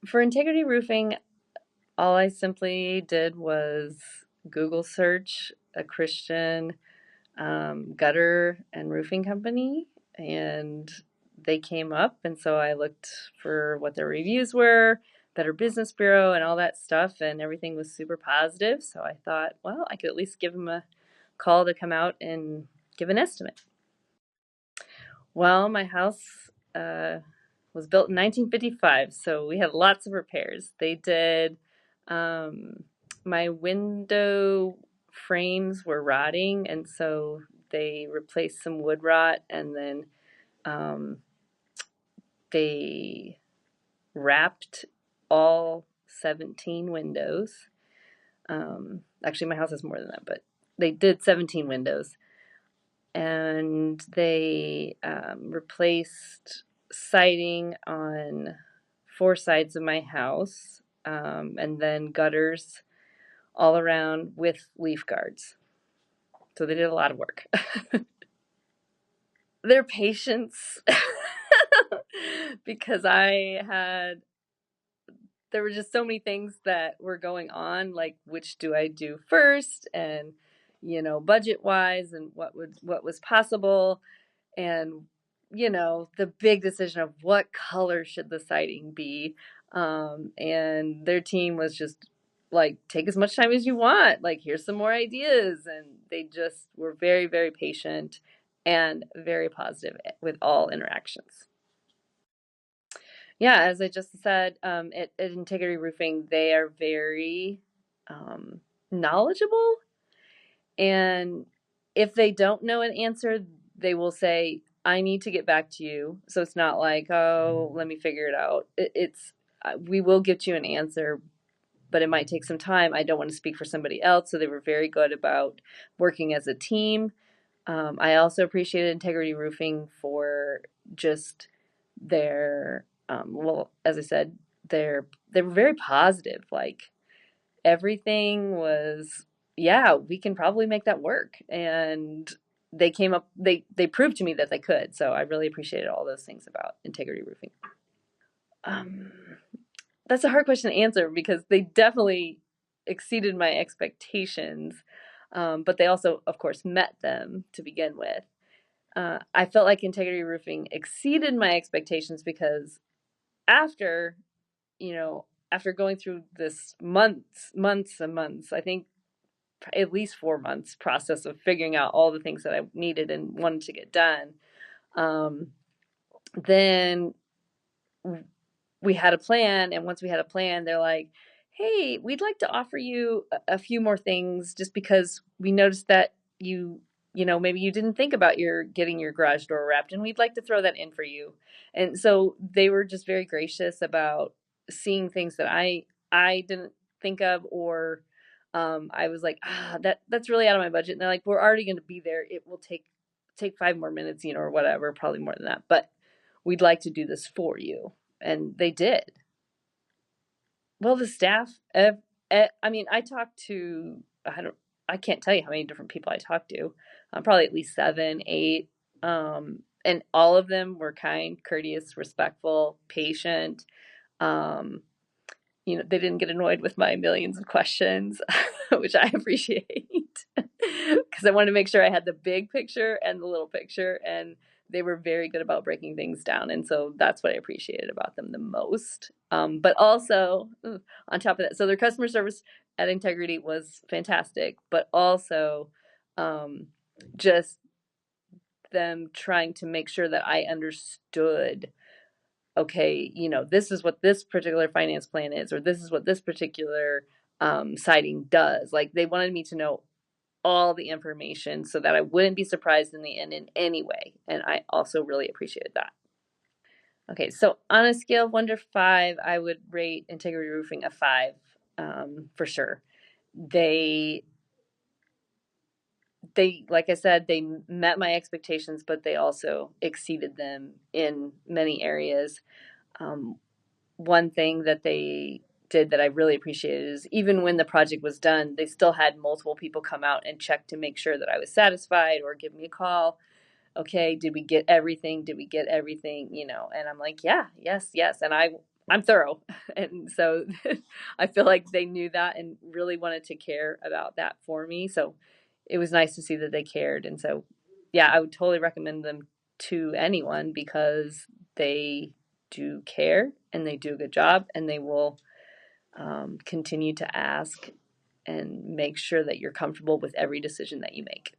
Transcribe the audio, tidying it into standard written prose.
For integrity roofing, all I simply did was Google search a Christian gutter and roofing company, and they came up. And so I looked for what their reviews were, Better Business Bureau, and all that stuff, and everything was super positive. So I thought, well, I could at least give them a call to come out and give an estimate. Well, my house was built in 1955, so we had lots of repairs. They did, um, my window frames were rotting, and so they replaced some wood rot, and then um, they wrapped all 17 windows. Actually, my house has more than that, but they did 17 windows, and they replaced siding on four sides of my house, and then gutters all around with leaf guards. So they did a lot of work. Their patience, because there were just so many things that were going on, like which do I do first, and budget wise, and what was possible, and the big decision of what color should the siding be. And their team was just like, take as much time as you want, like here's some more ideas, and they just were very, very patient and very positive with all interactions. Yeah, as I just said, at Integrity Roofing, they are very um, knowledgeable, and if they don't know an answer, they will say, I need to get back to you. So it's not like, oh, let me figure it out. It's we will get you an answer, but it might take some time. I don't want to speak for somebody else. So they were very good about working as a team. I also appreciated Integrity Roofing for just their, well, as I said, they were very positive. Like everything was, yeah, we can probably make that work, and they proved to me that they could. So I really appreciated all those things about Integrity Roofing. Um, that's a hard question to answer because they definitely exceeded my expectations, but they also, of course, met them to begin with. I felt like Integrity Roofing exceeded my expectations because after, after going through this months and months, I think at least 4 months process of figuring out all the things that I needed and wanted to get done, um, then we had a plan. And once we had a plan, they're like, hey, we'd like to offer you a few more things just because we noticed that maybe you didn't think about your getting your garage door wrapped, and we'd like to throw that in for you. And so they were just very gracious about seeing things that I didn't think of, or I was like, that's really out of my budget. And they're like, we're already going to be there. It will take 5 more minutes, or whatever, probably more than that. But we'd like to do this for you. And they did. Well, the staff, I mean, I talked to, I can't tell you how many different people I talked to, probably at least 7, 8. And all of them were kind, courteous, respectful, patient. Um, they didn't get annoyed with my millions of questions, which I appreciate because I wanted to make sure I had the big picture and the little picture, and they were very good about breaking things down. And so that's what I appreciated about them the most. But also, on top of that, so their customer service at Integrity was fantastic, but also um, just them trying to make sure that I understood, okay, this is what this particular finance plan is, or this is what this particular siding does. Like they wanted me to know all the information so that I wouldn't be surprised in the end in any way. And I also really appreciated that. Okay, so on a scale of 1 to 5, I would rate Integrity Roofing a 5, for sure. They like I said, they met my expectations, but they also exceeded them in many areas. Um, One thing that they did that I really appreciated is even when the project was done, they still had multiple people come out and check to make sure that I was satisfied, or give me a call. Okay, did we get everything? Did we get everything? And I'm like, yeah, yes, yes. And I'm thorough. And so I feel like they knew that and really wanted to care about that for me. So it was nice to see that they cared. And so, yeah, I would totally recommend them to anyone because they do care and they do a good job, and they will continue to ask and make sure that you're comfortable with every decision that you make.